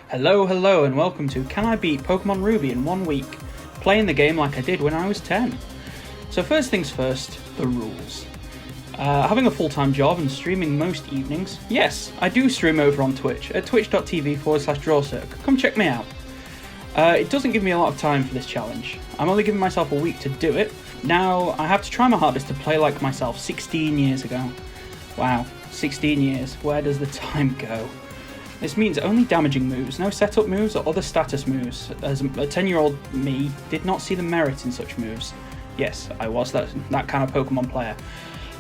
Hello, and welcome to Can I Beat Pokemon Ruby in 1 week? Playing the game like I did when I was 10. So first things first, the rules. Having a full-time job and streaming most evenings, yes, I do stream over on Twitch at twitch.tv/drawcirc. Come check me out. It doesn't give me a lot of time for this challenge. I'm only giving myself a week to do it. Now, I have to try my hardest to play like myself 16 years ago. Wow, 16 years, where does the time go? This means only damaging moves, no setup moves or other status moves, as a 10-year-old me did not see the merit in such moves. Yes, I was that kind of Pokemon player.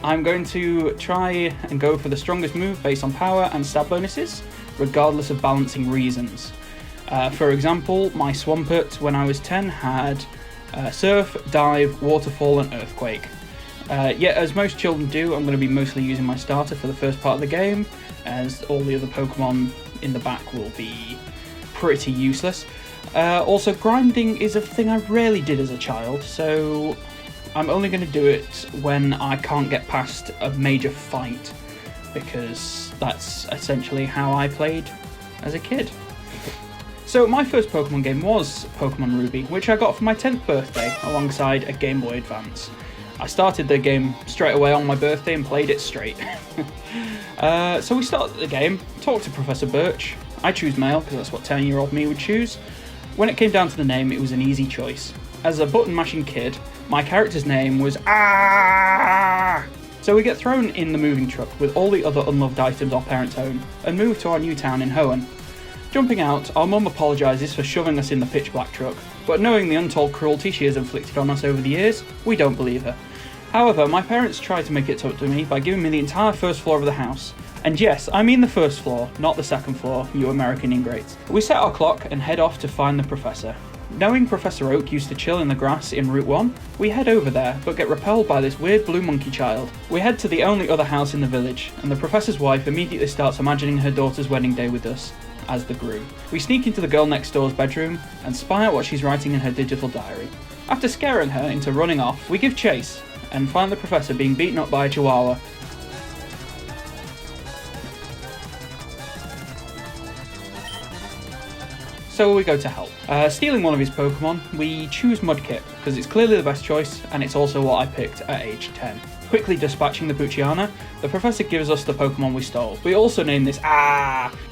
I'm going to try and go for the strongest move based on power and stat bonuses, regardless of balancing reasons. For example, my Swampert when I was 10 had Surf, Dive, Waterfall and Earthquake. Yet as most children do, I'm going to be mostly using my starter for the first part of the game, as all the other Pokemon in the back will be pretty useless. Also, grinding is a thing I rarely did as a child, so I'm only going to do it when I can't get past a major fight, because that's essentially how I played as a kid. So my first Pokemon game was Pokemon Ruby, which I got for my 10th birthday alongside a Game Boy Advance. I started the game straight away on my birthday and played it straight. So we started the game, talked to Professor Birch. I choose male because that's what 10-year-old me would choose. When it came down to the name, it was an easy choice. As a button-mashing kid, my character's name was Ah! So we get thrown in the moving truck with all the other unloved items our parents own and move to our new town in Hoenn. Jumping out, our mum apologises for shoving us in the pitch-black truck, but knowing the untold cruelty she has inflicted on us over the years, we don't believe her. However, my parents tried to make it up to me by giving me the entire first floor of the house. And yes, I mean the first floor, not the second floor, you American ingrates. We set our clock and head off to find the professor. Knowing Professor Oak used to chill in the grass in Route 1, we head over there, but get repelled by this weird blue monkey child. We head to the only other house in the village, and the professor's wife immediately starts imagining her daughter's wedding day with us as the groom. We sneak into the girl next door's bedroom and spy out what she's writing in her digital diary. After scaring her into running off, we give chase and find the professor being beaten up by a chihuahua. So we go to help. Stealing one of his Pokemon, we choose Mudkip because it's clearly the best choice and it's also what I picked at age 10. Quickly dispatching the Poochyena, the professor gives us the Pokemon we stole. We also name this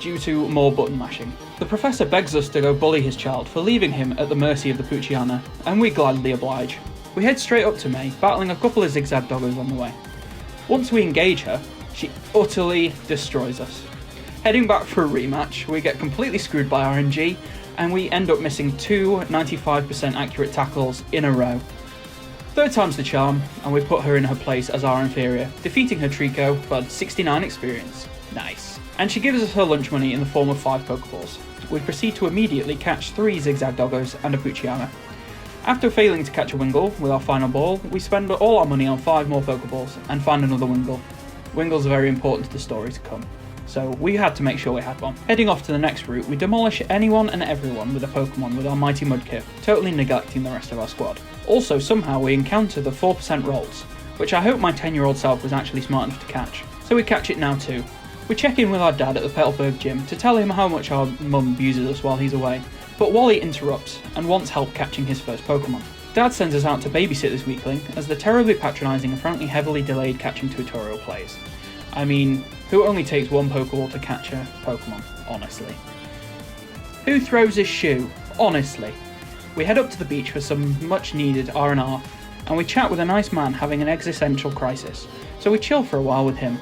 due to more button mashing. The professor begs us to go bully his child for leaving him at the mercy of the Poochyena, and we gladly oblige. We head straight up to May, battling a couple of zigzag doggos on the way. Once we engage her, she utterly destroys us. Heading back for a rematch, we get completely screwed by RNG, and we end up missing two 95% accurate tackles in a row. Third time's the charm, and we put her in her place as our inferior, defeating her Trico for 69 experience. Nice. And she gives us her lunch money in the form of 5 Pokeballs. We proceed to immediately catch 3 Zigzag Doggos and a Poochyena. After failing to catch a Wingull with our final ball, we spend all our money on 5 more Pokeballs and find another Wingull. Wingulls are very important to the story to come, so we had to make sure we had one. Heading off to the next route, we demolish anyone and everyone with a Pokemon with our mighty Mudkip, totally neglecting the rest of our squad. Also, somehow we encounter the 4% rolls, which I hope my 10-year-old self was actually smart enough to catch, so we catch it now too. We check in with our dad at the Petalburg gym to tell him how much our mum abuses us while he's away, but Wally interrupts and wants help catching his first Pokemon. Dad sends us out to babysit this weakling as the terribly patronising and frankly heavily delayed catching tutorial plays. I mean, who only takes 1 Pokeball to catch a Pokemon, honestly? Who throws a shoe, honestly? We head up to the beach for some much needed R&R, and we chat with a nice man having an existential crisis, so we chill for a while with him.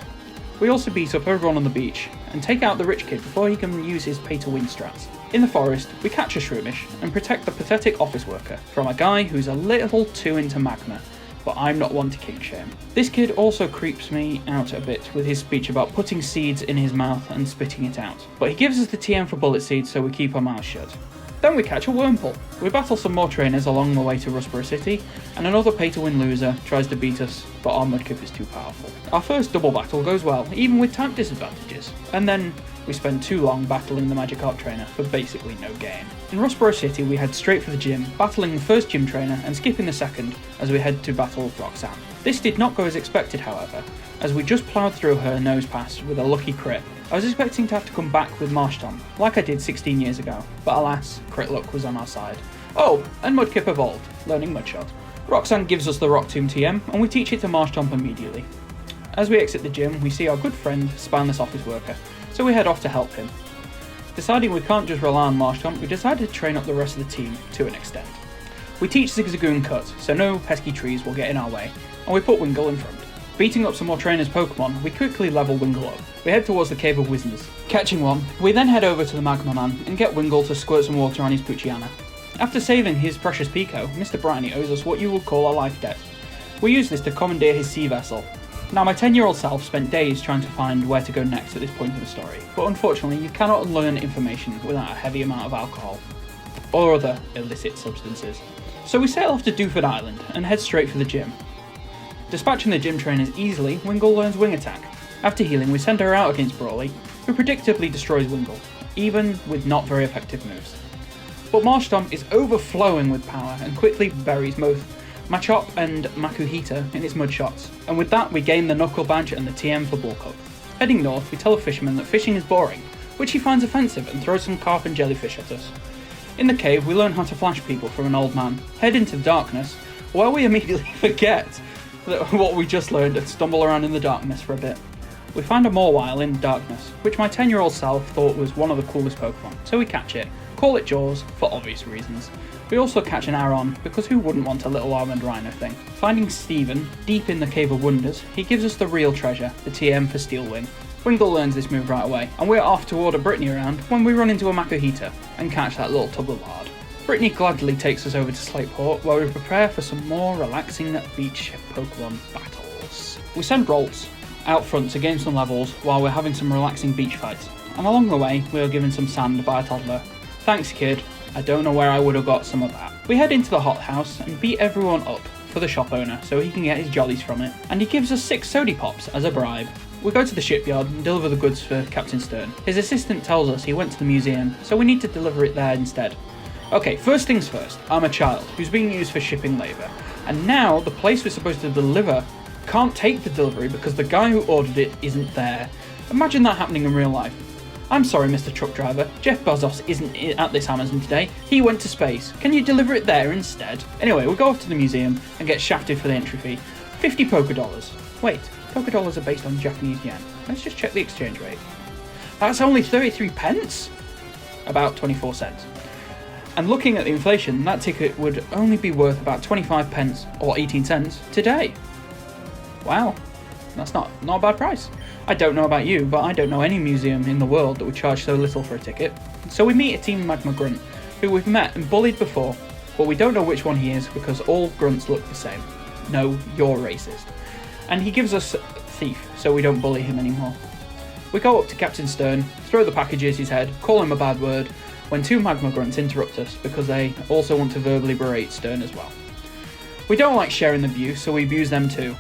We also beat up everyone on the beach, and take out the rich kid before he can use his pay-to-win strats. In the forest, we catch a Shroomish and protect the pathetic office worker from a guy who's a little too into Magma, but I'm not one to kink shame. This kid also creeps me out a bit with his speech about putting seeds in his mouth and spitting it out, but he gives us the TM for bullet seeds so we keep our mouths shut. Then we catch a Wurmple. We battle some more trainers along the way to Rustboro City, and another pay-to-win loser tries to beat us, but our Mudkip is too powerful. Our first double battle goes well, even with type disadvantages, and then we spend too long battling the Magikarp trainer for basically no gain. In Rustboro City we head straight for the gym, battling the first gym trainer and skipping the second as we head to battle Roxanne. This did not go as expected however, as we just ploughed through her nose pass with a lucky crit, I was expecting to have to come back with Marshtomp, like I did 16 years ago, but alas, crit luck was on our side. Oh, and Mudkip evolved, learning Mudshot. Roxanne gives us the Rock Tomb TM, and we teach it to Marshtomp immediately. As we exit the gym, we see our good friend, Spineless Office Worker, so we head off to help him. Deciding we can't just rely on Marshtomp, we decided to train up the rest of the team to an extent. We teach Zigzagoon Cut, so no pesky trees will get in our way, and we put Wingull in front. Beating up some more trainers' Pokemon, we quickly level Wingull up. We head towards the Cave of Wisdons. Catching one, we then head over to the Magma Man and get Wingull to squirt some water on his Poochyena. After saving his precious Pico, Mr. Briny owes us what you would call a life debt. We use this to commandeer his sea vessel. Now, my 10-year-old self spent days trying to find where to go next at this point in the story, but unfortunately you cannot unlearn information without a heavy amount of alcohol, or other illicit substances. So we sail off to Dewford Island and head straight for the gym. Dispatching the gym trainers easily, Wingull learns Wing Attack. After healing, we send her out against Brawly, who predictably destroys Wingull, even with not very effective moves. But Marshtomp is overflowing with power and quickly buries both Machop and Makuhita in its mud shots, and with that we gain the Knuckle Badge and the TM for Bulk Up. Heading north, we tell a fisherman that fishing is boring, which he finds offensive and throws some carp and jellyfish at us. In the cave, we learn how to flash people from an old man, head into the darkness, where we immediately forget what we just learned and stumble around in the darkness for a bit. We find a Mawile in the darkness, which my 10-year-old self thought was one of the coolest Pokemon, so we catch it, call it Jaws, for obvious reasons. We also catch an Aron, because who wouldn't want a little armoured rhino thing? Finding Steven, deep in the Cave of Wonders, he gives us the real treasure, the TM for Steel Wing. Wingull learns this move right away, and we're off to order Brittany around when we run into a Makuhita and catch that little tub of lard. Brittany gladly takes us over to Slateport, where we prepare for some more relaxing beach Pokemon battles. We send Roltz out front to gain some levels while we're having some relaxing beach fights, and along the way we are given some sand by a toddler. Thanks kid, I don't know where I would have got some of that. We head into the hothouse and beat everyone up for the shop owner so he can get his jollies from it, and he gives us 6 Sody Pops as a bribe. We go to the shipyard and deliver the goods for Captain Stern. His assistant tells us he went to the museum, so we need to deliver it there instead. Okay, first things first, I'm a child who's being used for shipping labour, and now the place we're supposed to deliver can't take the delivery because the guy who ordered it isn't there. Imagine that happening in real life. I'm sorry, Mr. Truck Driver, Jeff Bezos isn't at this Amazon today, he went to space. Can you deliver it there instead? Anyway, we go off to the museum and get shafted for the entry fee. 50 Poké Dollars. Wait, Poké Dollars are based on Japanese yen. Let's just check the exchange rate. That's only 33 pence? About 24 cents. And looking at the inflation, that ticket would only be worth about 25 pence or 18 cents today. Wow, that's not a bad price. I don't know about you, but I don't know any museum in the world that would charge so little for a ticket. So we meet a Team Magma Grunt, who we've met and bullied before, but we don't know which one he is because all grunts look the same. No, you're racist. And he gives us Thief, so we don't bully him anymore. We go up to Captain Stern, throw the packages his head, call him a bad word, when 2 Magma Grunts interrupt us because they also want to verbally berate Stern as well. We don't like sharing the abuse, so we abuse them too,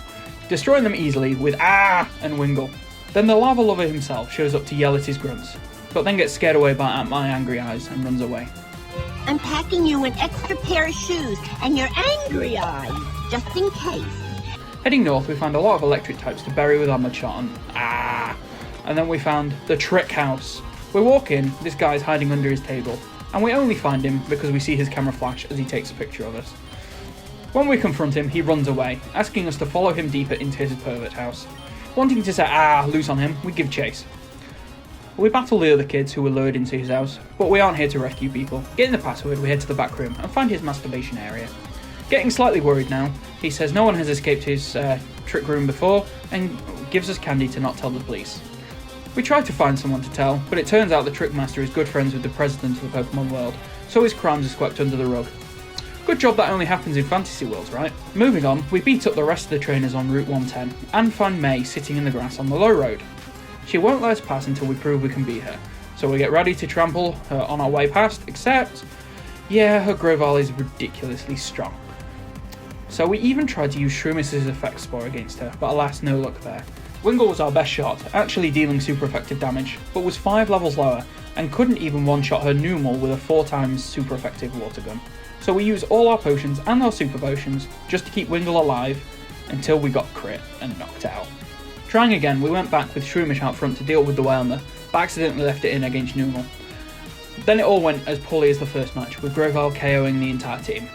destroying them easily with Ah! And Wingull. Then the lava lover himself shows up to yell at his grunts, but then gets scared away by my angry eyes and runs away. I'm packing you an extra pair of shoes and your angry eyes, just in case. Heading north, we find a lot of electric types to bury with our Mudshot and Ah! And then we found the Trick House. We walk in, this guy's hiding under his table, and we only find him because we see his camera flash as he takes a picture of us. When we confront him, he runs away, asking us to follow him deeper into his pervert house. Wanting to set loose on him, we give chase. We battle the other kids who were lured into his house, but we aren't here to rescue people. Getting the password, we head to the back room and find his masturbation area. Getting slightly worried now, he says no one has escaped his trick room before and gives us candy to not tell the police. We try to find someone to tell, but it turns out the Trick Master is good friends with the president of the Pokemon world, so his crimes are swept under the rug. Good job that only happens in fantasy worlds, right? Moving on, we beat up the rest of the trainers on Route 110 and find May sitting in the grass on the low road. She won't let us pass until we prove we can beat her, so we get ready to trample her on our way past, except, yeah, her Grovyle is ridiculously strong. So we even tried to use Shroomis' effect spore against her, but alas, no luck there. Wingull was our best shot, actually dealing super effective damage, but was 5 levels lower and couldn't even one-shot her Numel with a 4 times super effective water gun. So we used all our potions and our super potions just to keep Wingull alive until we got crit and knocked out. Trying again, we went back with Shroomish out front to deal with the Whalmer, but accidentally left it in against Numal. Then it all went as poorly as the first match, with Groval KOing the entire team.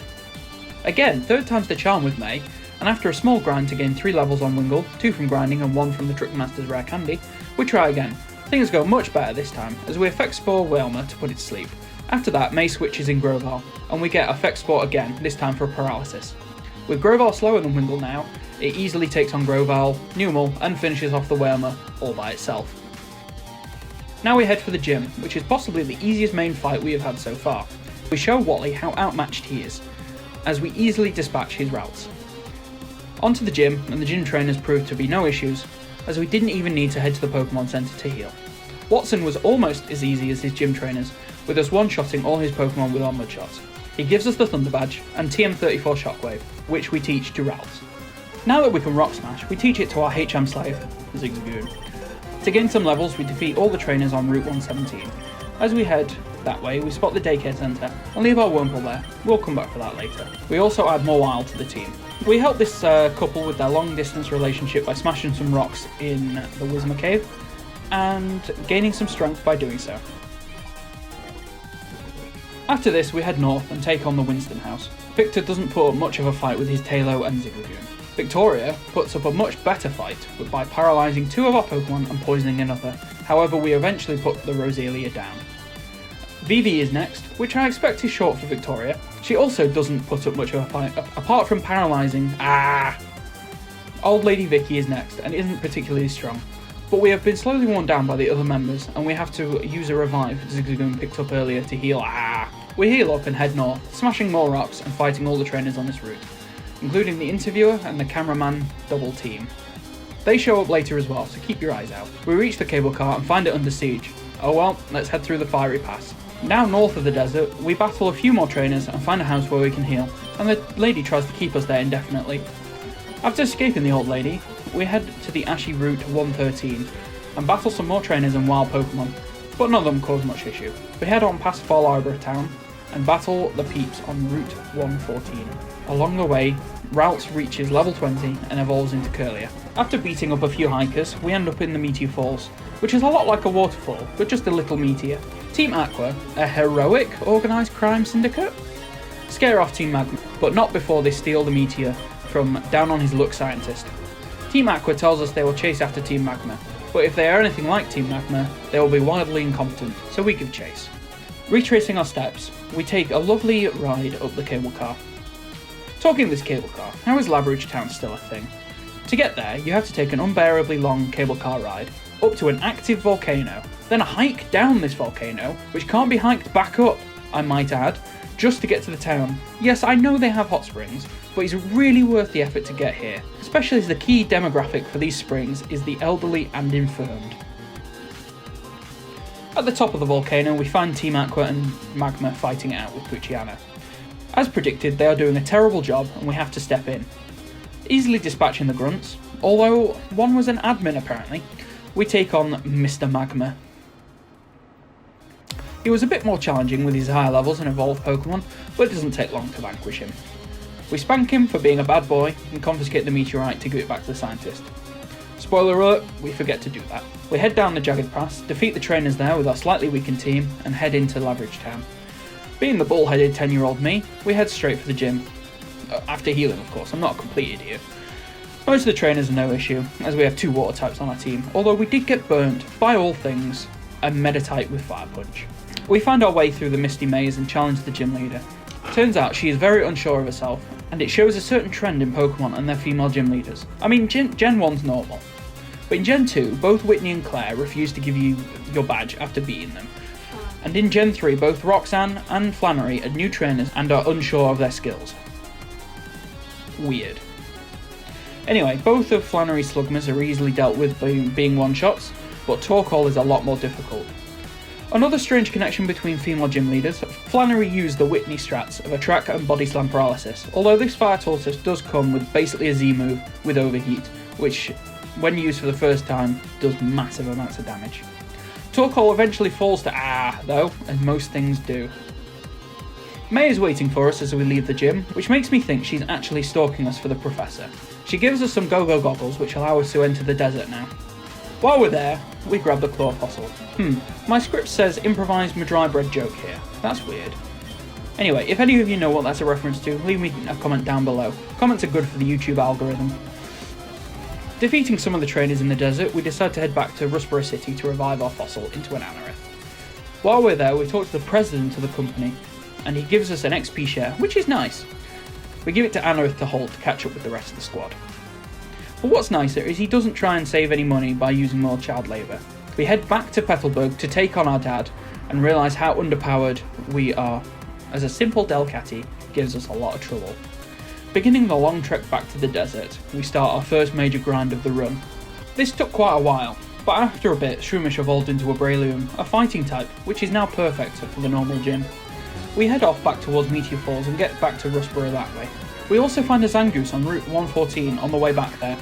Again, third time's the charm with May, and after a small grind to gain 3 levels on Wingle, 2 from grinding and 1 from the Trickmaster's rare candy, we try again. Things go much better this time, as we Effect Spore Whalmer to put it to sleep. After that, May switches in Groval, and we get Effect Spore again, this time for paralysis. With Groval slower than Wingle now, it easily takes on Groval, Numal, and finishes off the Whalmer all by itself. Now we head for the gym, which is possibly the easiest main fight we have had so far. We show Wally how outmatched he is, as we easily dispatch his routes. Onto the gym, and the gym trainers proved to be no issues, as we didn't even need to head to the Pokemon Center to heal. Watson was almost as easy as his gym trainers, with us one-shotting all his Pokemon with our Mud Shots. He gives us the Thunder Badge and TM34 Shockwave, which we teach to Ralts. Now that we can Rock Smash, we teach it to our HM slave, Zigzagoon. To gain some levels, we defeat all the trainers on Route 117. As we head that way, we spot the daycare centre and leave our Wurmple there. We'll come back for that later. We also add more Wild to the team. We help this couple with their long-distance relationship by smashing some rocks in the Whismur Cave and gaining some strength by doing so. After this, we head north and take on the Winston house. Victor doesn't put up much of a fight with his Tailo and Zigzagoon. Victoria puts up a much better fight by paralysing 2 of our Pokemon and poisoning another. However, we eventually put the Roselia down. Vivi is next, which I expect is short for Victoria. She also doesn't put up much of a fight, apart from paralysing. Old Lady Vicky is next, and isn't particularly strong. But we have been slowly worn down by the other members, and we have to use a revive Zigzagoon picked up earlier to heal. We heal up and head north, smashing more rocks and fighting all the trainers on this route, including the interviewer and the cameraman double team. They show up later as well, so keep your eyes out. We reach the cable car and find it under siege. Oh well, let's head through the fiery pass. Now north of the desert, we battle a few more trainers and find a house where we can heal, and the lady tries to keep us there indefinitely. After escaping the old lady, we head to the Ashy Route 113 and battle some more trainers and wild Pokemon, but none of them cause much issue. We head on past Fall Arbor Town and battle the Peeps on Route 114. Along the way, Ralts reaches level 20 and evolves into Curlia. After beating up a few hikers, we end up in the Meteor Falls, which is a lot like a waterfall, but just a little meteor. Team Aqua, a heroic organised crime syndicate, scare off Team Magma, but not before they steal the meteor from down on his luck scientist. Team Aqua tells us they will chase after Team Magma, but if they are anything like Team Magma, they will be wildly incompetent, so we give chase. Retracing our steps, we take a lovely ride up the cable car. Talking of this cable car, how is Labyrinth Town still a thing? To get there, you have to take an unbearably long cable car ride, up to an active volcano, then a hike down this volcano, which can't be hiked back up, I might add, just to get to the town. Yes, I know they have hot springs, but it's really worth the effort to get here, especially as the key demographic for these springs is the elderly and infirmed. At the top of the volcano, we find Team Aqua and Magma fighting it out with Puchiana. As predicted, they are doing a terrible job and we have to step in. Easily dispatching the grunts, although one was an admin apparently, we take on Mr. Magma. He was a bit more challenging with his higher levels and evolved Pokemon, but it doesn't take long to vanquish him. We spank him for being a bad boy and confiscate the meteorite to give it back to the scientist. Spoiler alert, we forget to do that. We head down the jagged pass, defeat the trainers there with our slightly weakened team, and head into Labyrinth Town. Being the bull-headed 10-year-old me, we head straight for the gym. After healing, of course, I'm not a complete idiot. Most of the trainers are no issue, as we have 2 water types on our team, although we did get burnt, by all things, a Meditite with Fire Punch. We find our way through the misty maze and challenge the gym leader. Turns out she is very unsure of herself, and it shows a certain trend in Pokemon and their female gym leaders. I mean, Gen 1's normal, but in Gen 2, both Whitney and Claire refuse to give you your badge after beating them. And in Gen 3, both Roxanne and Flannery are new trainers and are unsure of their skills. Weird. Anyway, both of Flannery's Slugmas are easily dealt with being one-shots, but Torkoal is a lot more difficult. Another strange connection between female gym leaders, Flannery used the Whitney strats of Attract and Body Slam Paralysis, although this Fire Tortoise does come with basically a Z move with Overheat, which, when used for the first time, does massive amounts of damage. Torkoal eventually falls to though, as most things do. May is waiting for us as we leave the gym, which makes me think she's actually stalking us for the Professor. She gives us some go-go goggles which allow us to enter the desert now. While we're there, we grab the claw fossil. My script says improvised Madry bread joke here. That's weird. Anyway, if any of you know what that's a reference to, leave me a comment down below. Comments are good for the YouTube algorithm. Defeating some of the trainers in the desert, we decide to head back to Roselia City to revive our fossil into an anorith. While we're there, we talk to the president of the company, and he gives us an XP share, which is nice. We give it to Anorith to hold to catch up with the rest of the squad. But what's nicer is he doesn't try and save any money by using more child labour. We head back to Petalburg to take on our dad, and realise how underpowered we are, as a simple Delcatty gives us a lot of trouble. Beginning the long trek back to the desert, we start our first major grind of the run. This took quite a while, but after a bit, Shroomish evolved into a Breloom, a fighting type, which is now perfect for the normal gym. We head off back towards Meteor Falls and get back to Roselia that way. We also find a Zangoose on Route 114 on the way back there,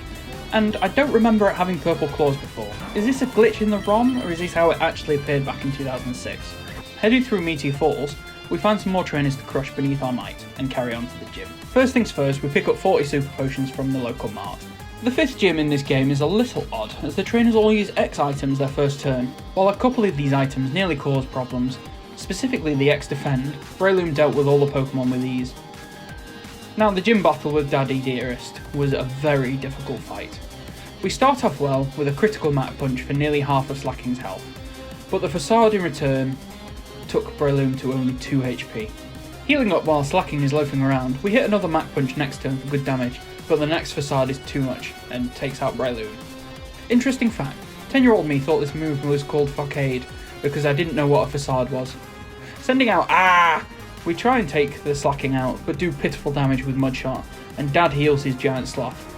and I don't remember it having purple claws before. Is this a glitch in the ROM, or is this how it actually appeared back in 2006? Heading through Meteor Falls, we find some more trainers to crush beneath our might, and carry on to the gym. First things first, we pick up 40 super potions from the local mart. The 5th gym in this game is a little odd, as the trainers all use X items their first turn. While a couple of these items nearly cause problems, specifically the X Defend, Breloom dealt with all the Pokemon with ease. Now the gym battle with Daddy Dearest was a very difficult fight. We start off well with a critical Mach Punch for nearly half of Slacking's health, but the Facade in return took Breloom to only 2 HP. Healing up while Slacking is loafing around, we hit another Mach Punch next turn for good damage, but the next Facade is too much and takes out Breloom. Interesting fact, 10-year-old me thought this move was called Facade because I didn't know what a Facade was. Sending out we try and take the Slacking out, but do pitiful damage with Mudshot, and Dad heals his giant sloth.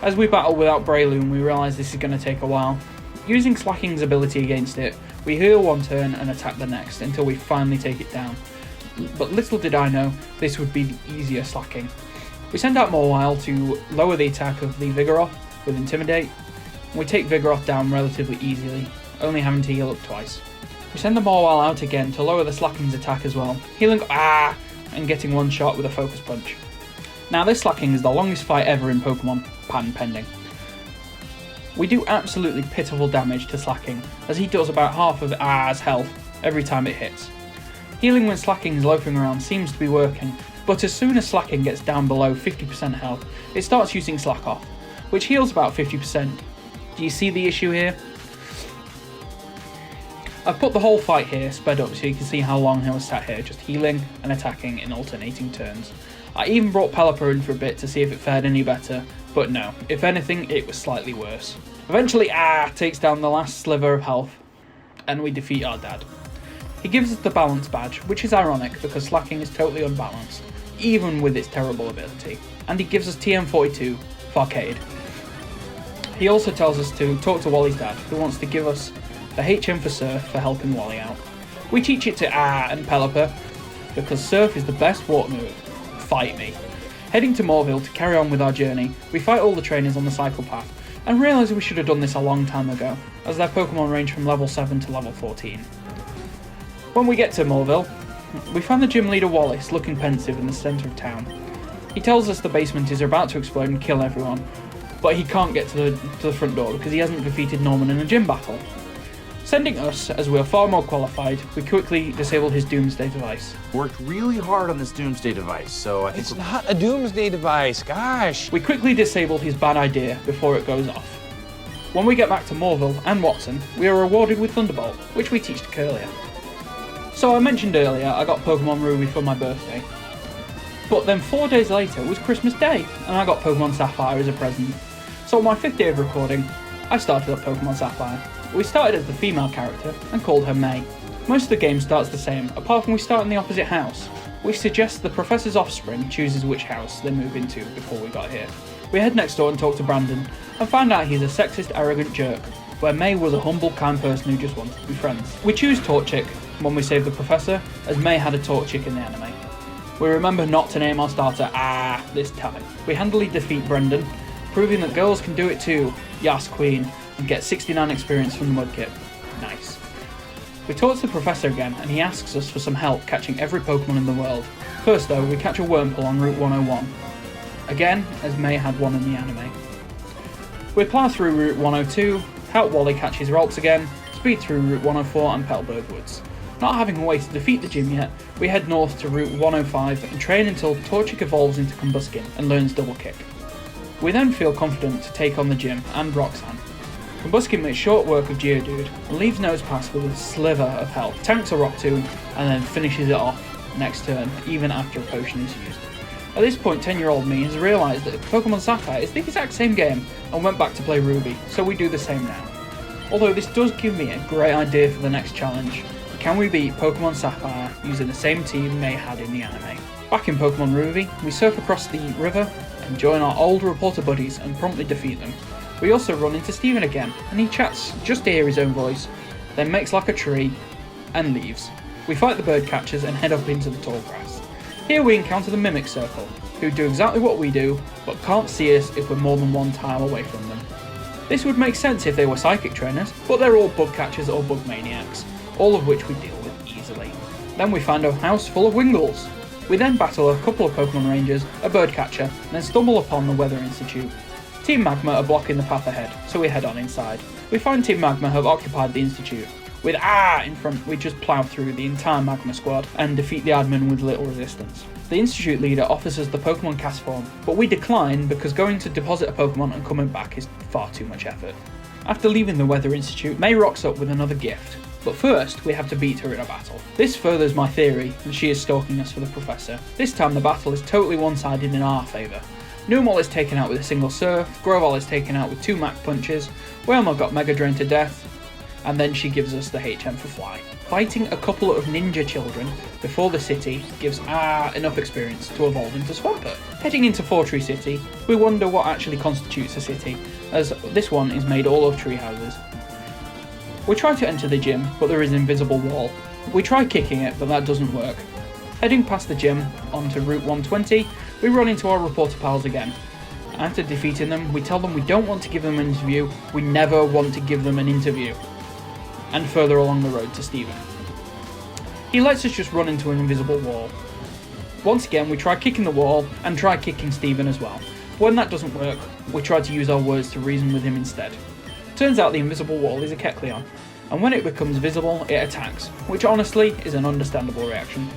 As we battle without Breloom, we realise this is going to take a while. Using Slacking's ability against it, we heal one turn and attack the next until we finally take it down. But little did I know, this would be the easier Slacking. We send out Mawile to lower the attack of the Vigoroth with Intimidate. We take Vigoroth down relatively easily, only having to heal up twice. We send the Mawile out again to lower the Slacking's attack as well, healing and getting one shot with a Focus Punch. Now this Slacking is the longest fight ever in Pokemon, patent pending. We do absolutely pitiful damage to Slacking, as he does about half of A's health every time it hits. Healing when Slacking is loafing around seems to be working, but as soon as Slacking gets down below 50% health, it starts using Slack Off, which heals about 50%. Do you see the issue here? I've put the whole fight here sped up so you can see how long I was sat here just healing and attacking in alternating turns. I even brought Pelipper in for a bit to see if it fared any better, but no, if anything it was slightly worse. Eventually takes down the last sliver of health, and we defeat our dad. He gives us the balance badge, which is ironic because Slacking is totally unbalanced, even with its terrible ability, and he gives us TM42, Farcade. He also tells us to talk to Wally's dad, who wants to give us the HM for Surf for helping Wally out. We teach it to and Pelipper, because Surf is the best water move. Fight me. Heading to Morville to carry on with our journey, we fight all the trainers on the cycle path, and realise we should have done this a long time ago, as their Pokemon range from level 7 to level 14. When we get to Morville, we find the gym leader Wallace looking pensive in the centre of town. He tells us the basement is about to explode and kill everyone, but he can't get to the front door because he hasn't defeated Norman in a gym battle. Sending us, as we are far more qualified, we quickly disabled his Doomsday device. Worked really hard on this Doomsday device, so I think it's not a Doomsday device, gosh! We quickly disabled his bad idea before it goes off. When we get back to Morville and Watson, we are rewarded with Thunderbolt, which we teach to Curlia. So I mentioned earlier I got Pokemon Ruby for my birthday. But then 4 days later was Christmas Day, and I got Pokemon Sapphire as a present. So on my 5th day of recording, I started up Pokemon Sapphire. We started as the female character and called her May. Most of the game starts the same, apart from we start in the opposite house, which suggests the professor's offspring chooses which house they move into before we got here. We head next door and talk to Brandon, and find out he's a sexist, arrogant jerk, where May was a humble, kind person who just wanted to be friends. We choose Torchic when we save the professor, as May had a Torchic in the anime. We remember not to name our starter this time. We handily defeat Brendan, proving that girls can do it too, Yas Queen, and get 69 experience from the Mudkip. Nice. We talk to the professor again, and he asks us for some help catching every Pokemon in the world. First though, we catch a Wurmple on Route 101. Again, as May had one in the anime. We plough through Route 102, help Wally catch his Ralts again, speed through Route 104 and Petalburg Woods. Not having a way to defeat the gym yet, we head north to Route 105 and train until Torchic evolves into Combuskin and learns Double Kick. We then feel confident to take on the gym and Roxanne. Combuskin makes short work of Geodude and leaves Nosepass with a sliver of health, tanks a Rock Tomb, and then finishes it off next turn, even after a potion is used. At this point, 10-year-old me has realised that Pokemon Sapphire is the exact same game and went back to play Ruby, so we do the same now. Although this does give me a great idea for the next challenge. Can we beat Pokemon Sapphire using the same team May had in the anime? Back in Pokemon Ruby, we surf across the river and join our old reporter buddies and promptly defeat them. We also run into Steven again, and he chats just to hear his own voice, then makes like a tree and leaves. We fight the bird catchers and head up into the tall grass. Here we encounter the Mimic Circle, who do exactly what we do, but can't see us if we're more than one tile away from them. This would make sense if they were psychic trainers, but they're all bug catchers or bug maniacs, all of which we deal with easily. Then we find a house full of Wingulls. We then battle a couple of Pokemon Rangers, a bird catcher, and then stumble upon the Weather Institute. Team Magma are blocking the path ahead, so we head on inside. We find Team Magma have occupied the Institute. With in front, we just plough through the entire Magma squad and defeat the admin with little resistance. The Institute leader offers us the Pokemon cast form, but we decline because going to deposit a Pokemon and coming back is far too much effort. After leaving the Weather Institute, May rocks up with another gift, but first we have to beat her in a battle. This furthers my theory that she is stalking us for the Professor. This time the battle is totally one-sided in our favour. Numel is taken out with a single Surf, Grovyle is taken out with 2 Mach Punches, Whalmer got Mega Drained to death, and then she gives us the HM for Fly. Fighting a couple of ninja children before the city gives enough experience to evolve into Swampert. Heading into Fortree City, we wonder what actually constitutes a city, as this one is made all of tree houses. We try to enter the gym, but there is an invisible wall. We try kicking it, but that doesn't work. Heading past the gym onto Route 120, we run into our reporter pals again. After defeating them, we tell them we don't want to give them an interview, we never want to give them an interview. And further along the road to Steven. He lets us just run into an invisible wall. Once again, we try kicking the wall and try kicking Steven as well. When that doesn't work, we try to use our words to reason with him instead. Turns out the invisible wall is a Kecleon, and when it becomes visible, it attacks, which honestly is an understandable reaction.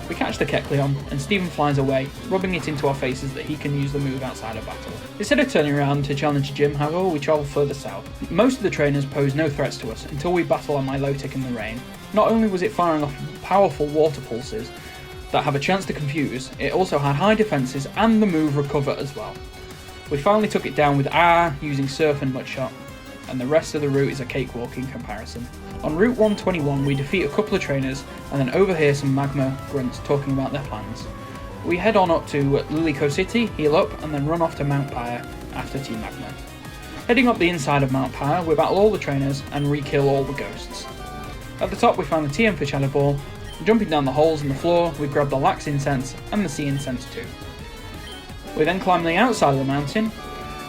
We catch the Kecleon, and Steven flies away, rubbing it into our faces that he can use the move outside of battle. Instead of turning around to challenge Jim, however, we travel further south. Most of the trainers pose no threats to us until we battle on Milotic in the rain. Not only was it firing off powerful water pulses that have a chance to confuse, it also had high defences and the move Recover as well. We finally took it down with using Surf and Mudshot, and the rest of the route is a cakewalk in comparison. On Route 121 we defeat a couple of trainers and then overhear some Magma grunts talking about their plans. We head on up to Lilyco City, heal up, and then run off to Mount Pyre after Team Magma. Heading up the inside of Mount Pyre, we battle all the trainers and re-kill all the ghosts. At the top we find the TM for Shadow Ball. Jumping down the holes in the floor, we grab the Lax Incense and the Sea Incense too. We then climb the outside of the mountain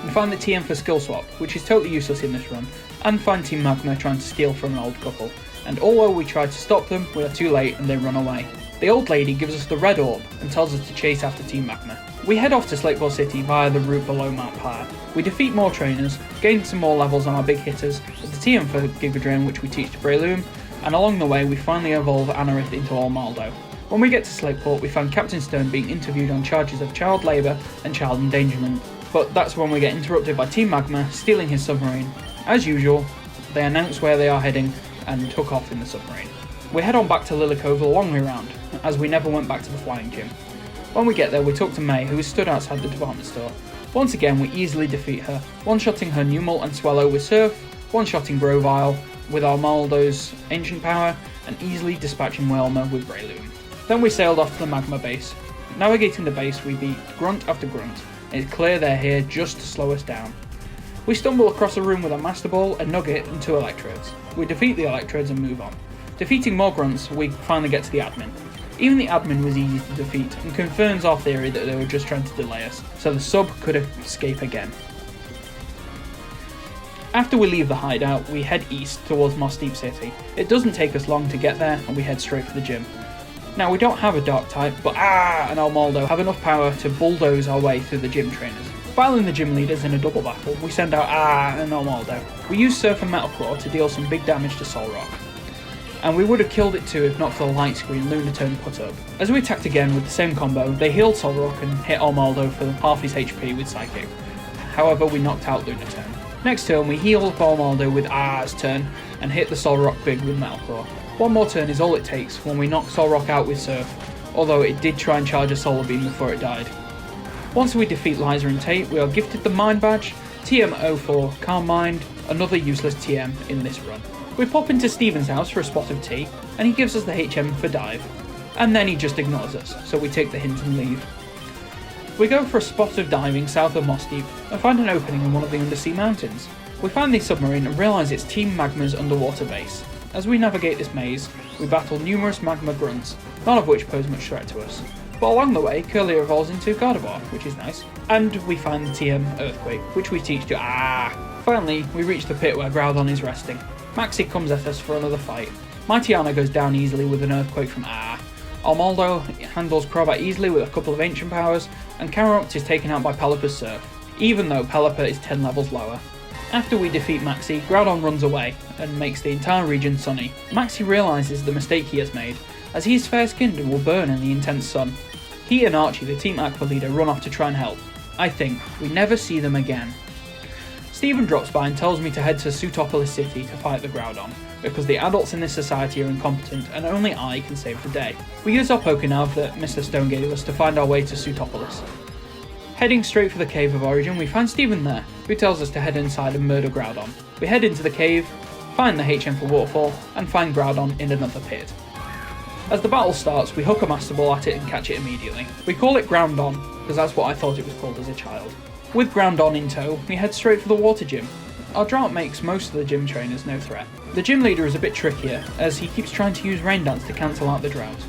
and find the TM for Skill Swap, which is totally useless in this run, and find Team Magma trying to steal from an old couple, and although we try to stop them, we are too late and they run away. The old lady gives us the red orb and tells us to chase after Team Magma. We head off to Slakeball City via the route below Mount Pyre. We defeat more trainers, gain some more levels on our big hitters, with the TM for Giga Drain which we teach to Breloom, and along the way we finally evolve Anorith into Almaldo. When we get to Slakeport, we find Captain Stone being interviewed on charges of child labour and child endangerment, but that's when we get interrupted by Team Magma stealing his submarine. As usual, they announce where they are heading and took off in the submarine. We head on back to Lilycove the long way round, as we never went back to the flying gym. When we get there, we talk to May, who is stood outside the department store. Once again, we easily defeat her, one-shotting her Numel and Swallow with Surf, one-shotting Grovyle with Armaldo's Ancient Power, and easily dispatching Whalmer with Breloom. Then we sailed off to the Magma base. Navigating the base, we beat grunt after grunt. It's clear they're here just to slow us down. We stumble across a room with a Master Ball, a Nugget, and 2 Electrodes. We defeat the Electrodes and move on. Defeating more grunts, we finally get to the admin. Even the admin was easy to defeat, and confirms our theory that they were just trying to delay us, so the sub could escape again. After we leave the hideout, we head east towards Mossdeep City. It doesn't take us long to get there, and we head straight for the gym. Now, we don't have a Dark type, but and Almaldo have enough power to bulldoze our way through the gym trainers. Battling the gym leaders in a double battle, we send out and Armaldo. We use Surf and Metal Claw to deal some big damage to Solrock, and we would have killed it too if not for the light screen Lunatone put up. As we attacked again with the same combo, they healed Solrock and hit Armaldo for half his HP with Psychic. However, we knocked out Lunatone. Next turn, we heal up Armaldo with R's turn and hit the Solrock big with Metal Claw. One more turn is all it takes when we knock Solrock out with Surf, although it did try and charge a Solar Beam before it died. Once we defeat Liza and Tate, we are gifted the Mind Badge, TM04 Calm Mind, another useless TM in this run. We pop into Steven's house for a spot of tea, and he gives us the HM for dive, and then he just ignores us, so we take the hint and leave. We go for a spot of diving south of Moss Deep and find an opening in one of the undersea mountains. We find the submarine and realise it's Team Magma's underwater base. As we navigate this maze, we battle numerous Magma grunts, none of which pose much threat to us. But along the way, Curly evolves into Gardevoir, which is nice, and we find the TM Earthquake, which we teach to Finally, we reach the pit where Groudon is resting. Maxi comes at us for another fight. Mightyana goes down easily with an Earthquake from Armaldo handles Crobat easily with a couple of Ancient Powers, and Camerupt is taken out by Pelipper's Surf, even though Pelipper is 10 levels lower. After we defeat Maxi, Groudon runs away and makes the entire region sunny. Maxi realises the mistake he has made, as he is fair-skinned and will burn in the intense sun. He and Archie, the Team Aqua leader, run off to try and help. I think we never see them again. Steven drops by and tells me to head to Sutopolis City to fight the Groudon, because the adults in this society are incompetent and only I can save the day. We use our Pokénav that Mr. Stone gave us to find our way to Sutopolis. Heading straight for the Cave of Origin, we find Steven there, who tells us to head inside and murder Groudon. We head into the cave, find the HM for Waterfall, and find Groudon in another pit. As the battle starts, we hook a Master Ball at it and catch it immediately. We call it Groundon, because that's what I thought it was called as a child. With Groundon in tow, we head straight for the water gym. Our drought makes most of the gym trainers no threat. The gym leader is a bit trickier, as he keeps trying to use Rain Dance to cancel out the drought.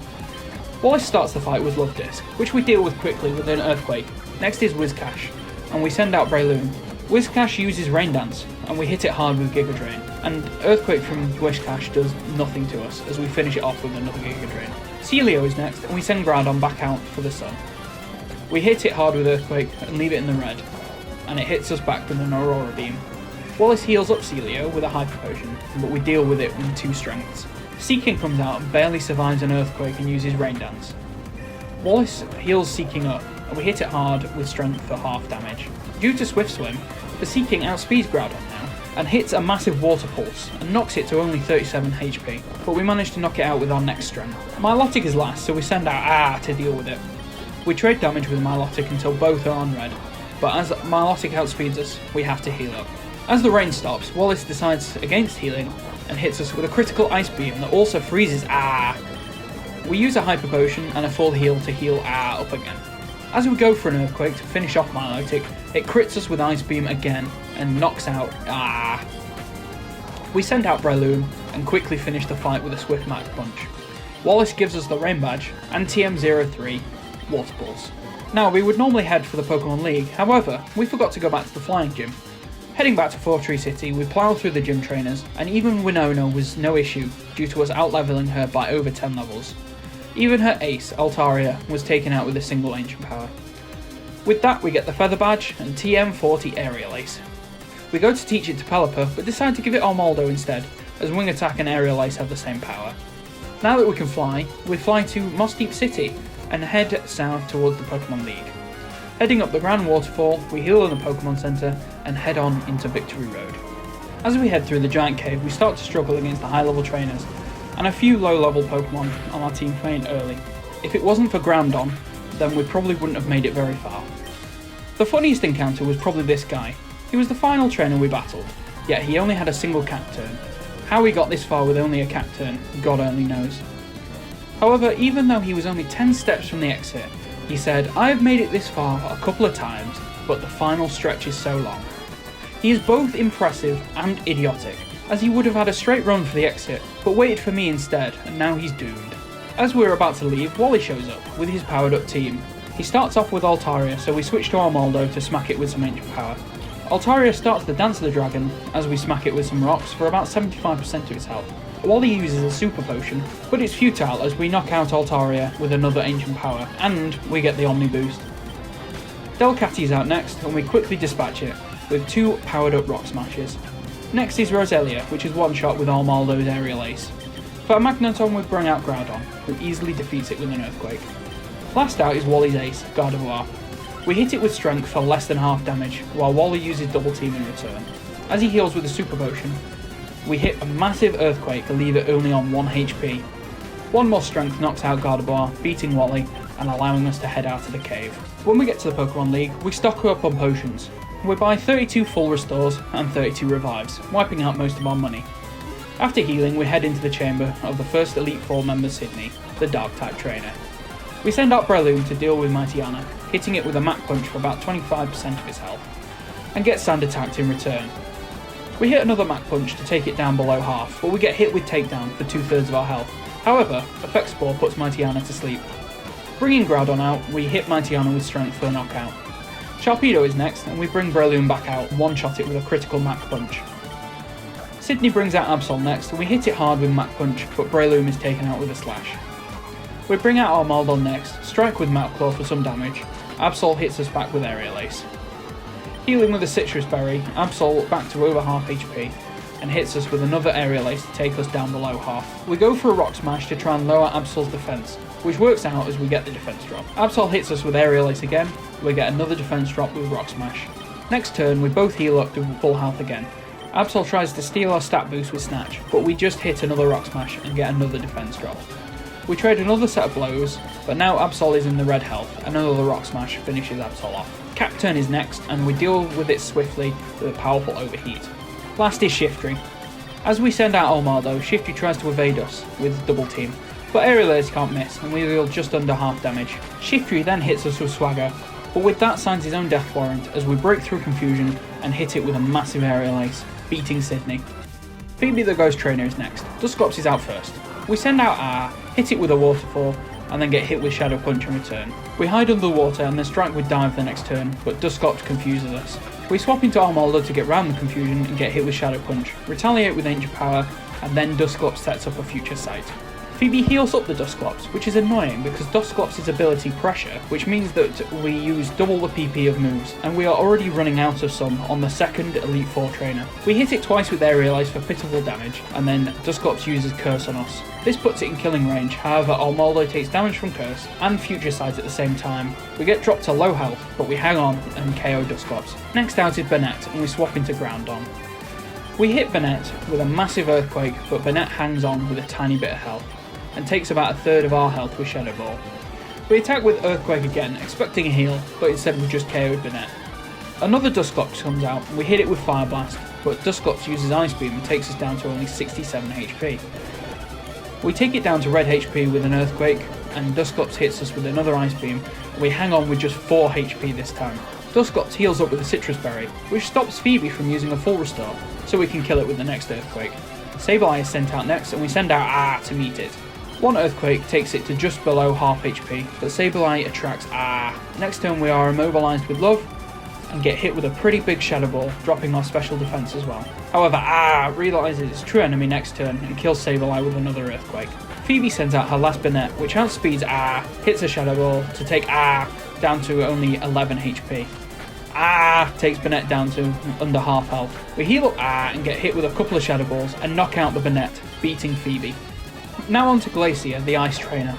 Wallace starts the fight with Love Disc, which we deal with quickly with an Earthquake. Next is Whiscash, and we send out Breloom. Whiscash uses Rain Dance, and we hit it hard with Giga Drain, and Earthquake from Whiscash does nothing to us, as we finish it off with another Giga Drain. Celio is next, and we send Groudon back out for the sun. We hit it hard with Earthquake and leave it in the red, and it hits us back with an Aurora Beam. Wallace heals up Celio with a Hyper Potion, but we deal with it with 2 strengths. Seeking comes out and barely survives an Earthquake and uses Rain Dance. Wallace heals Seeking up, and we hit it hard with strength for half damage. Due to Swift Swim, the Seeking outspeeds Groudon now, and hits a massive Water Pulse, and knocks it to only 37 HP, but we manage to knock it out with our next strength. Milotic is last, so we send out to deal with it. We trade damage with Milotic until both are on red, but as Milotic outspeeds us, we have to heal up. As the rain stops, Wallace decides against healing, and hits us with a critical Ice Beam that also freezes We use a Hyper Potion and a full heal to heal up again. As we go for an Earthquake to finish off Milotic, it crits us with Ice Beam again, and knocks out We send out Breloom, and quickly finish the fight with a Swift Mach Punch. Wallace gives us the Rain Badge, and TM03, Water Balls. Now, we would normally head for the Pokemon League, however, we forgot to go back to the Flying Gym. Heading back to Four Tree City, we plough through the gym trainers, and even Winona was no issue, due to us out-leveling her by over 10 levels. Even her ace, Alteria, was taken out with a single Ancient Power. With that, we get the Feather Badge and TM40 Aerial Ace. We go to teach it to Pelipper, but decide to give it Armaldo instead, as Wing Attack and Aerial Ace have the same power. Now that we can fly, we fly to Moss Deep City, and head south towards the Pokemon League. Heading up the Grand Waterfall, we heal in the Pokemon Center, and head on into Victory Road. As we head through the giant cave, we start to struggle against the high-level trainers, and a few low-level Pokemon on our team faint early. If it wasn't for Groundon, then we probably wouldn't have made it very far. The funniest encounter was probably this guy. He was the final trainer we battled, yet he only had a single Cacturn. How he got this far with only a Cacturn, God only knows. However, even though he was only 10 steps from the exit, he said, "I have made it this far a couple of times, but the final stretch is so long." He is both impressive and idiotic, as he would have had a straight run for the exit, but waited for me instead, and now he's doomed. As we were about to leave, Wally shows up, with his powered up team. He starts off with Alteria, so we switch to Armaldo to smack it with some Ancient Power. Alteria starts the Dance of the Dragon, as we smack it with some rocks for about 75% of its health. Wally uses a Super Potion, but it's futile as we knock out Alteria with another Ancient Power, and we get the Omni Boost. Delcatty's out next, and we quickly dispatch it with 2 powered up rock smashes. Next is Roselia, which is one shot with Armaldo's aerial ace. For a Magneton we bring out Groudon, who easily defeats it with an Earthquake. Last out is Wally's ace, Gardevoir. We hit it with strength for less than half damage, while Wally uses double team in return. As he heals with a super potion, we hit a massive Earthquake to leave it only on 1 HP. One more strength knocks out Gardevoir, beating Wally and allowing us to head out of the cave. When we get to the Pokemon League, we stock up on potions. We buy 32 full restores and 32 revives, wiping out most of our money. After healing, we head into the chamber of the first Elite Four member Sydney, the Dark-type trainer. We send out Breloom to deal with Mightyena, hitting it with a Mach Punch for about 25% of its health, and get Sand attacked in return. We hit another Mach Punch to take it down below half, but we get hit with Takedown for 2/3 of our health. However, Effect Spore puts Mightyena to sleep. Bringing Groudon out, we hit Mightyena with Strength for a knockout. Sharpedo is next, and we bring Breloom back out, one-shot it with a critical Mach Punch. Sydney brings out Absol next, and we hit it hard with Mach Punch, but Breloom is taken out with a Slash. We bring out Armaldon next, strike with Mach Claw for some damage. Absol hits us back with Aerial Ace. Healing with a Citrus Berry, Absol back to over half HP, and hits us with another Aerial Ace to take us down below half. We go for a Rock Smash to try and lower Absol's defense, which works out as we get the defense drop. Absol hits us with Aerial Ace again, we get another defense drop with Rock Smash. Next turn, we both heal up to full health again. Absol tries to steal our stat boost with Snatch, but we just hit another Rock Smash and get another defense drop. We trade another set of blows, but now Absol is in the red health, and another Rock Smash finishes Absol off. Cacturn is next, and we deal with it swiftly with a powerful overheat. Last is Shiftry. As we send out Armaldo, Shiftry tries to evade us with double team, but Aerial Ace can't miss, and we deal just under half damage. Shiftry then hits us with Swagger, but with that signs his own death warrant as we break through confusion and hit it with a massive Aerial Ace, beating Sydney. Phoebe the Ghost Trainer is next. Dusclops is out first. We send out R, hit it with a Waterfall, and then get hit with Shadow Punch in return. We hide under the water and then strike with Dive the next turn, but Dusclops confuses us. We swap into Armaldo to get round the confusion and get hit with Shadow Punch, retaliate with Ancient Power, and then Dusclops sets up a Future Sight. Phoebe heals up the Dusclops, which is annoying because Dusclops' ability Pressure, which means that we use double the PP of moves, and we are already running out of some on the second Elite Four trainer. We hit it twice with Aerial Ace for pitiful damage, and then Dusclops uses Curse on us. This puts it in killing range, however Armaldo takes damage from Curse and Future Sight at the same time. We get dropped to low health, but we hang on and KO Dusclops. Next out is Burnett, and we swap into Groudon. We hit Burnett with a massive Earthquake, but Burnett hangs on with a tiny bit of health, and takes about 1/3 of our health with Shadow Ball. We attack with Earthquake again, expecting a heal, but instead we just KO'd Burnett. Another Dusclops comes out, and we hit it with Fire Blast, but Dusclops uses Ice Beam and takes us down to only 67 HP. We take it down to red HP with an Earthquake, and Dusclops hits us with another Ice Beam, and we hang on with just 4 HP this time. Dusclops heals up with a Citrus Berry, which stops Phoebe from using a full restore, so we can kill it with the next Earthquake. Sableye is sent out next, and we send out R to meet it. One Earthquake takes it to just below half HP, but Sableye attracts R. Next turn we are immobilized with Love, and get hit with a pretty big Shadow Ball, dropping our special defense as well. However, R realizes its true enemy next turn and kills Sableye with another Earthquake. Phoebe sends out her last Burnett, which outspeeds R, hits a Shadow Ball to take R down to only 11 HP. R takes Burnett down to under half health. We heal up R and get hit with a couple of Shadow Balls and knock out the Burnett, beating Phoebe. Now on to Glacier, the Ice Trainer.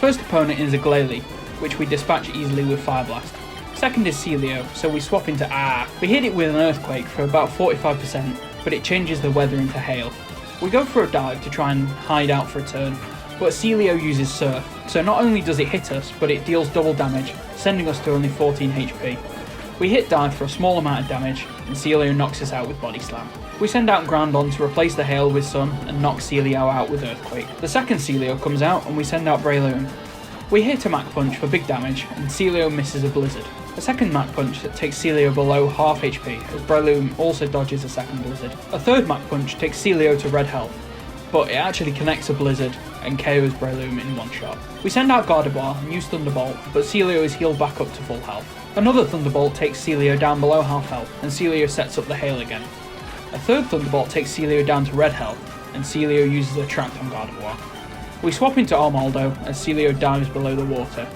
First opponent is a Glalie, which we dispatch easily with Fire Blast. Second is Celio, so we swap into R. We hit it with an Earthquake for about 45%, but it changes the weather into Hail. We go for a dive to try and hide out for a turn, but Celio uses Surf, so not only does it hit us, but it deals double damage, sending us to only 14 HP. We hit dive for a small amount of damage, and Celio knocks us out with Body Slam. We send out Groudon to replace the Hail with Sun and knock Celio out with Earthquake. The second Celio comes out and we send out Breloom. We hit a Mach Punch for big damage and Celio misses a Blizzard. A second Mach Punch that takes Celio below half HP as Breloom also dodges a second Blizzard. A third Mach Punch takes Celio to red health, but it actually connects a Blizzard and KOs Breloom in one shot. We send out Gardevoir and use Thunderbolt, but Celio is healed back up to full health. Another Thunderbolt takes Celio down below half health and Celio sets up the Hail again. A third Thunderbolt takes Celio down to red health, and Celio uses Attract on Gardevoir. We swap into Armaldo as Celio dives below the water.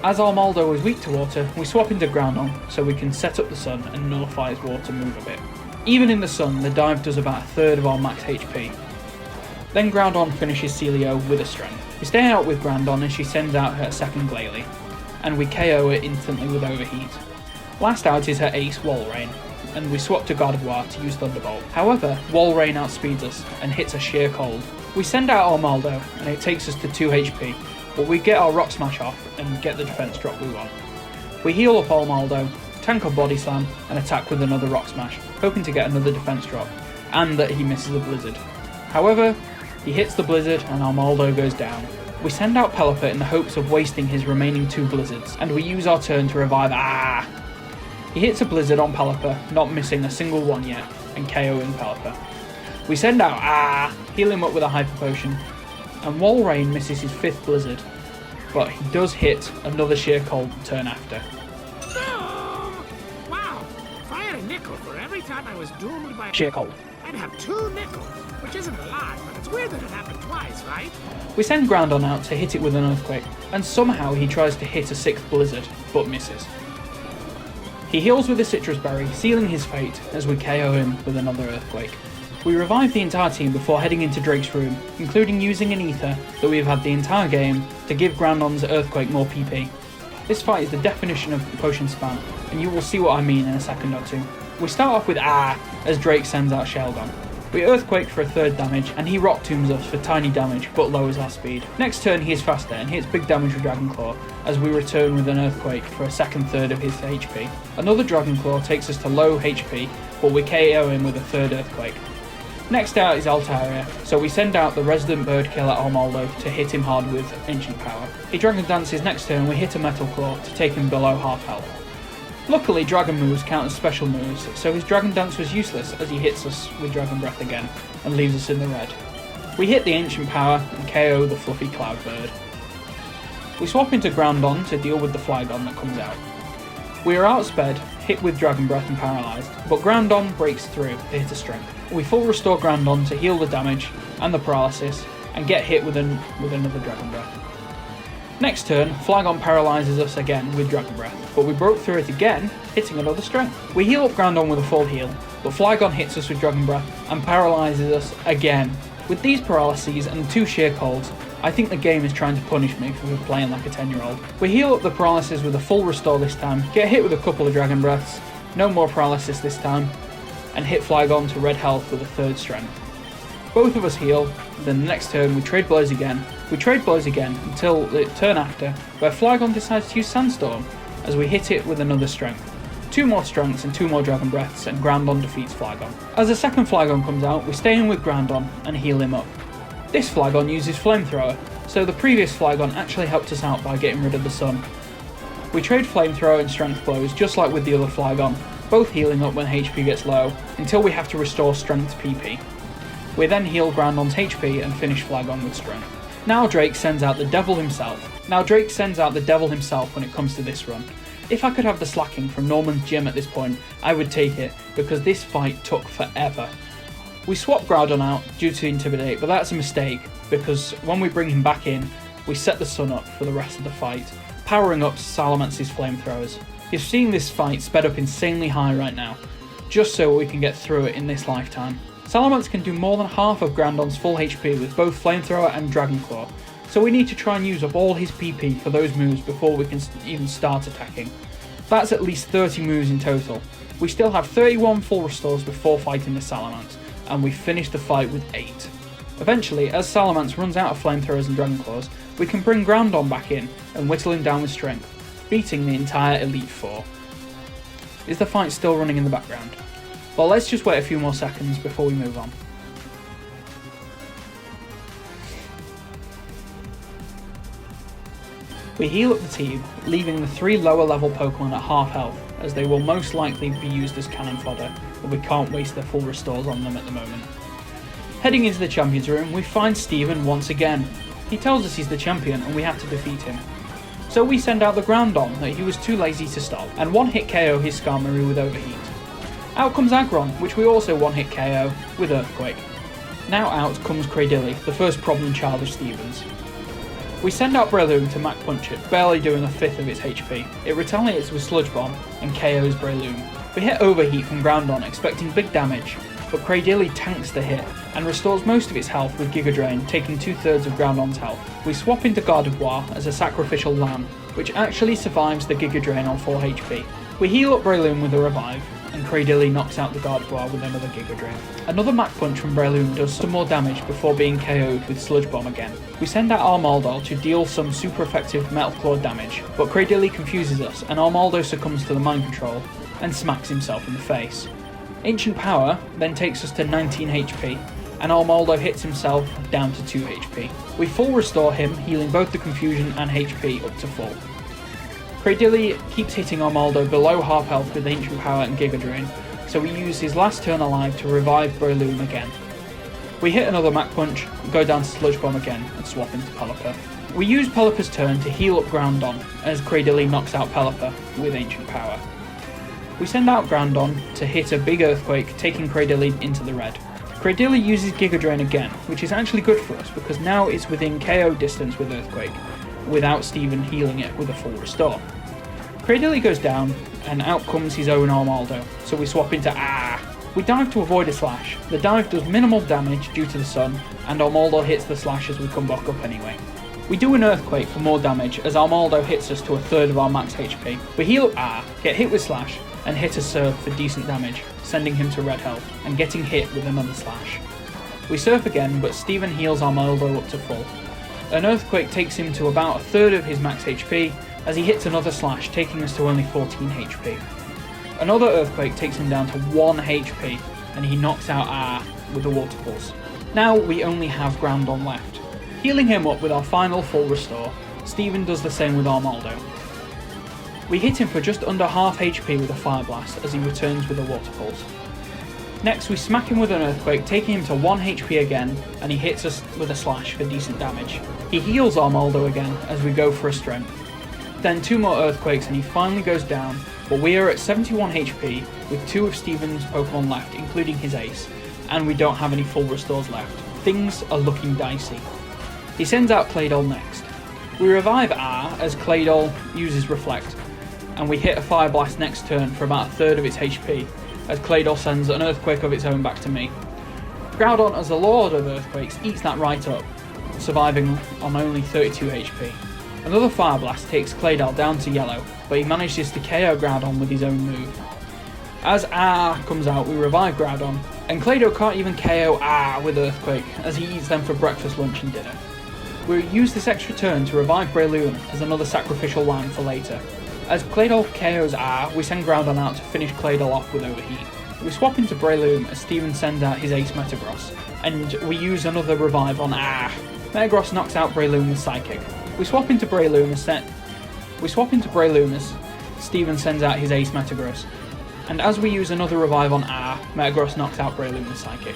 As Armaldo is weak to water, we swap into Groundon so we can set up the sun and nullify his water move a bit. Even in the sun, the dive does about a third of our max HP. Then Groundon finishes Celio with a strength. We stay out with Groundon and she sends out her second Glalie, and we KO it instantly with overheat. Last out is her ace Walrein, and we swap to Gardevoir to use Thunderbolt. However, Walrein outspeeds us and hits a sheer cold. We send out Armaldo and it takes us to 2 HP, but we get our Rock Smash off and get the defense drop we want. We heal up Armaldo, tank a Body Slam and attack with another Rock Smash, hoping to get another defense drop, and that he misses a Blizzard. However, he hits the Blizzard and Armaldo goes down. We send out Pelipper in the hopes of wasting his remaining 2 Blizzards, and we use our turn to revive He hits a Blizzard on Pelipper, not missing a single one yet, and KOing Pelipper. We send out heal him up with a Hyper Potion, and Walrein misses his 5th Blizzard, but he does hit another sheer cold the turn after. Wow, if I had a nickel for every time I was doomed by Sheer cold. I'd have 2 nickels, which isn't a lot, but it's weird that it happened twice, right? We send Groundon out to hit it with an Earthquake, and somehow he tries to hit a 6th Blizzard, but misses. He heals with a Citrus Berry, sealing his fate as we KO him with another Earthquake. We revive the entire team before heading into Drake's room, including using an Ether that we have had the entire game to give Groundon's Earthquake more PP. This fight is the definition of potion spam, and you will see what I mean in a second or two. We start off with as Drake sends out Shelgon. We Earthquake for a 3rd damage, and he Rock Tombs us for tiny damage but lowers our speed. Next turn he is faster and hits big damage with Dragon Claw, as we return with an Earthquake for a second third of his HP. Another Dragon Claw takes us to low HP, but we KO him with a 3rd Earthquake. Next out is Alteria, so we send out the Resident Bird Killer Armaldo to hit him hard with Ancient Power. He Dragon Dances next turn, we hit a Metal Claw to take him below half health. Luckily, Dragon moves count as special moves, so his Dragon Dance was useless as he hits us with Dragon Breath again, and leaves us in the red. We hit the Ancient Power and KO the fluffy Cloud Bird. We swap into Groundon to deal with the Flygon that comes out. We are outsped, hit with Dragon Breath and paralysed, but Groundon breaks through to hit a Strength. We full restore Groundon to heal the damage and the paralysis, and get hit with another Dragon Breath. Next turn, Flygon paralyses us again with Dragon Breath, but we broke through it again, hitting another Strength. We heal up Groundon with a full heal, but Flygon hits us with Dragon Breath and paralyses us again. With these paralyses and 2 sheer colds, I think the game is trying to punish me for playing like a 10-year-old. We heal up the paralysis with a full restore this time, get hit with a couple of Dragon Breaths, no more paralysis this time, and hit Flygon to red health with a 3rd strength. Both of us heal, then the next turn we trade blows again. We trade blows again until the turn after, where Flygon decides to use Sandstorm, as we hit it with another strength. 2 more strengths and 2 more Dragon Breaths, and Groundon defeats Flygon. As a second Flygon comes out, we stay in with Groundon and heal him up. This Flygon uses Flamethrower, so the previous Flygon actually helped us out by getting rid of the sun. We trade Flamethrower and Strength Blows just like with the other Flygon, both healing up when HP gets low, until we have to restore Strength PP. We then heal Groundon's HP and finish Flygon with Strength. Now Drake sends out the Devil himself. When it comes to this run. If I could have the slacking from Norman's gym at this point, I would take it, because this fight took forever. We swap Groudon out due to Intimidate, but that's a mistake, because when we bring him back in, we set the sun up for the rest of the fight, powering up Salamance's Flamethrowers. You're seeing this fight sped up insanely high right now, just so we can get through it in this lifetime. Salamence can do more than half of Groundon's full HP with both Flamethrower and Dragon Claw, so we need to try and use up all his PP for those moves before we can even start attacking. That's at least 30 moves in total. We still have 31 full restores before fighting the Salamence, and we finish the fight with 8. Eventually, as Salamence runs out of Flamethrowers and Dragon Claws, we can bring Groundon back in and whittle him down with Strength, beating the entire Elite Four. Is the fight still running in the background? Well, let's just wait a few more seconds before we move on. We heal up the team, leaving the 3 lower level Pokemon at half health, as they will most likely be used as cannon fodder, but we can't waste their full restores on them at the moment. Heading into the Champions Room, we find Steven once again. He tells us he's the champion and we have to defeat him. So we send out the Groundon that he was too lazy to stop, and one-hit KO his Skarmory with Overheat. Out comes Aggron, which we also one-hit KO with Earthquake. Now out comes Cradilly, the first problem child of Steven's. We send out Breloom to Mach Punch it, barely doing a fifth of its HP. It retaliates with Sludge Bomb and KOs Breloom. We hit Overheat from Groundon, expecting big damage, but Cradilly tanks the hit and restores most of its health with Giga Drain, taking 2/3 of Groundon's health. We swap into Gardevoir as a sacrificial lamb, which actually survives the Giga Drain on 4 HP. We heal up Breloom with a revive, and Cradilly knocks out the Gardevoir with another Giga Drain. Another Mach Punch from Breloom does some more damage before being KO'd with Sludge Bomb again. We send out Armaldo to deal some super effective Metal Claw damage, but Cradilly confuses us and Armaldo succumbs to the mind control and smacks himself in the face. Ancient Power then takes us to 19 HP, and Armaldo hits himself down to 2 HP. We full restore him, healing both the confusion and HP up to full. Cradilly keeps hitting Armaldo below half health with Ancient Power and Giga Drain, so we use his last turn alive to revive Breloom again. We hit another Mach Punch, go down to Sludge Bomb again, and swap into Pelipper. We use Pelipper's turn to heal up Groundon, as Cradilly knocks out Pelipper with Ancient Power. We send out Groundon to hit a big Earthquake, taking Cradilly into the red. Cradilly uses Giga Drain again, which is actually good for us because now it's within KO distance with Earthquake, without Steven healing it with a full restore. Cradilly goes down, and out comes his own Armaldo, so we swap into We dive to avoid a slash. The dive does minimal damage due to the sun, and Armaldo hits the slash as we come back up anyway. We do an Earthquake for more damage as Armaldo hits us to 1/3 of our max HP. We heal up get hit with slash, and hit a Surf for decent damage, sending him to red health, and getting hit with another slash. We Surf again, but Steven heals Armaldo up to full. An Earthquake takes him to about 1/3 of his max HP, as he hits another slash, taking us to only 14 HP. Another Earthquake takes him down to 1 HP, and he knocks out with the Water Pulse. Now we only have Groundon left. Healing him up with our final full restore, Steven does the same with Armaldo. We hit him for just under half HP with a Fire Blast as he returns with a Water Pulse. Next we smack him with an Earthquake, taking him to 1 HP again, and he hits us with a slash for decent damage. He heals Armaldo again as we go for a strength. Then 2 more Earthquakes and he finally goes down, but we are at 71 HP with 2 of Steven's Pokemon left, including his ace, and we don't have any full restores left. Things are looking dicey. He sends out Claydol next. We revive as Claydol uses Reflect, and we hit a Fire Blast next turn for about 1/3 of its HP, as Claydol sends an Earthquake of its own back to me. Groudon, as the Lord of Earthquakes, eats that right up, surviving on only 32 HP. Another Fire Blast takes Claydol down to yellow, but he manages to KO Groudon with his own move. As comes out, we revive Groudon, and Claydol can't even KO with Earthquake, as he eats them for breakfast, lunch and dinner. We use this extra turn to revive Breloom as another sacrificial lamb for later. As Claydol KOs we send Groudon out to finish Claydol off with Overheat. We swap into Breloom as Steven sends out his ace Metagross, and we use another revive on Metagross knocks out Breloom with Psychic. We swap into Breloom as Steven sends out his ace Metagross, and as we use another revive on Metagross knocks out Breloom with Psychic.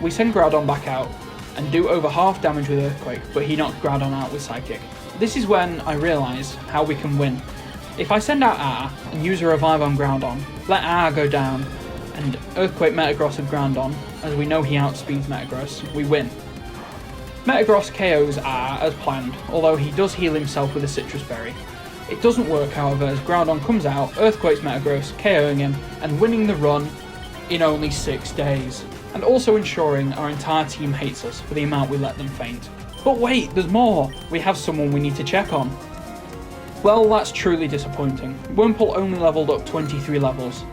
We send Groudon back out, and do over half damage with Earthquake, but he knocks Groudon out with Psychic. This is when I realise how we can win. If I send out and use a revive on Groudon, let go down, and Earthquake Metagross with Groudon, as we know he outspeeds Metagross, we win. Metagross KOs as planned, although he does heal himself with a Citrus Berry. It doesn't work, however, as Groudon comes out, Earthquakes Metagross, KOing him, and winning the run in only 6 days, and also ensuring our entire team hates us for the amount we let them faint. But wait, there's more! We have someone we need to check on. Well, that's truly disappointing. Wurmple only leveled up 23 levels.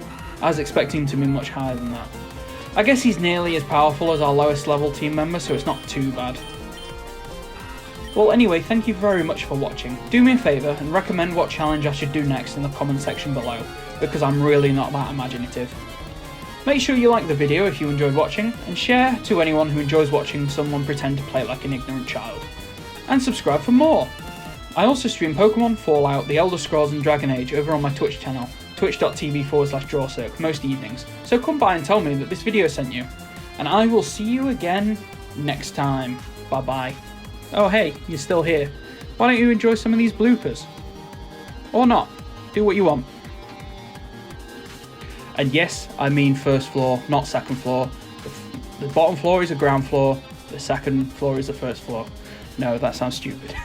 I was expecting him to be much higher than that. I guess he's nearly as powerful as our lowest level team member, so it's not too bad. Well anyway, thank you very much for watching. Do me a favour and recommend what challenge I should do next in the comment section below, because I'm really not that imaginative. Make sure you like the video if you enjoyed watching, and share to anyone who enjoys watching someone pretend to play like an ignorant child. And subscribe for more! I also stream Pokemon, Fallout, The Elder Scrolls and Dragon Age over on my Twitch channel, twitch.tv/drawcirc, most evenings, so come by and tell me that this video sent you. And I will see you again next time. Bye bye. Oh hey, you're still here. Why don't you enjoy some of these bloopers? Or not. Do what you want. And yes, I mean first floor, not second floor. The bottom floor is a ground floor, the second floor is the first floor. No, that sounds stupid.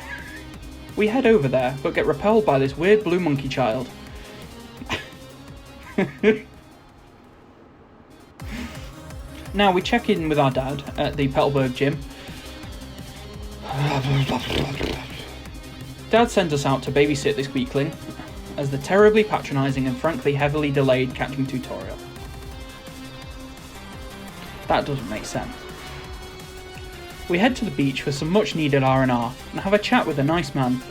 We head over there, but get repelled by this weird blue monkey child. Now we check in with our dad at the Petalburg gym. Dad sends us out to babysit this weakling as the terribly patronising and frankly heavily delayed catching tutorial. That doesn't make sense. We head to the beach for some much needed R&R and have a chat with a nice man.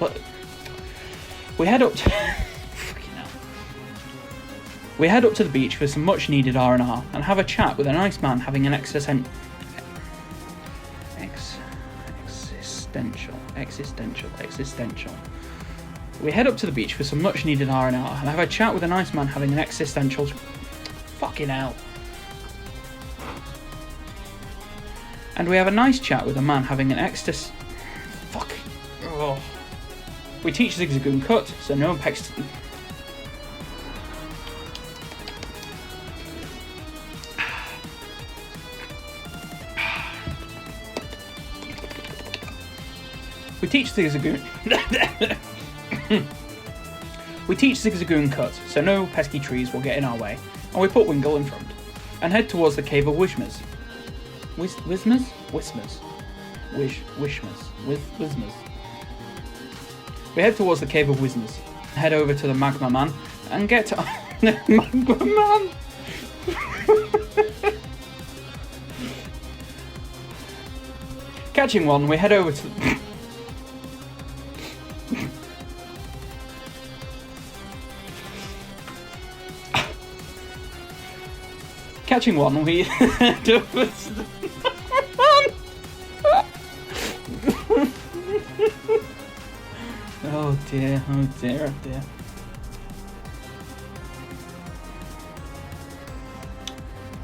We head up to fucking hell. We head up to the beach for some much needed R&R and have a chat with a nice man having an existential. We head up to the beach for some much needed R&R and have a chat with a nice man having an existential. Fucking hell. And we have a nice chat with a man having an ecstasy. Fuck. Oh. We teach Zigzagoon cut, so no one pecks. We teach Zigzagoon. We teach Zigzagoon cut, so no pesky trees will get in our way, and we put Wingle in front, and head towards the cave of Wishmas. Wismas? Wismas. We head towards the cave of Wismas, head over to the Magma Man, and get to Magma Man. Catching one, we head over to. Catching one, we head over to the. Oh dear, oh dear, oh dear.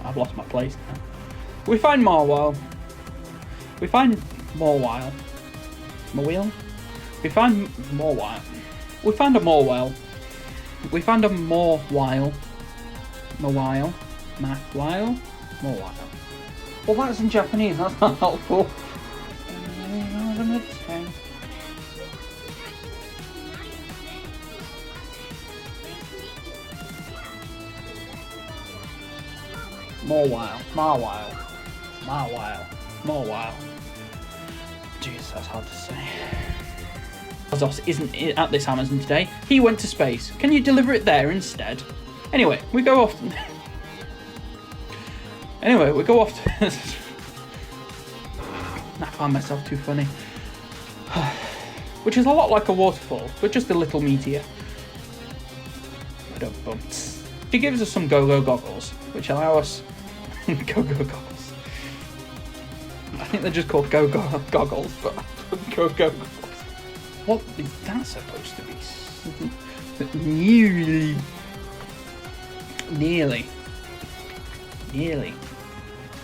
I've lost my place now. We find Morwhile. We find Morwhile. Morwhile? We find Morwhile. We found a Morwhile. We found a Morwhile. Morwhile? Morwhile? Morwhile. Well, that's in Japanese, that's not helpful. Morwhile. Jeez, that's hard to say. Azos isn't at this Amazon today. He went to space. Can you deliver it there instead? Anyway, we go off. I find myself too funny. Which is a lot like a waterfall, but just a little meteor. She gives us some go-go goggles, which allow us go-go goggles. I think they're just called go-go goggles, but go-go goggles. What is that supposed to be? Nearly.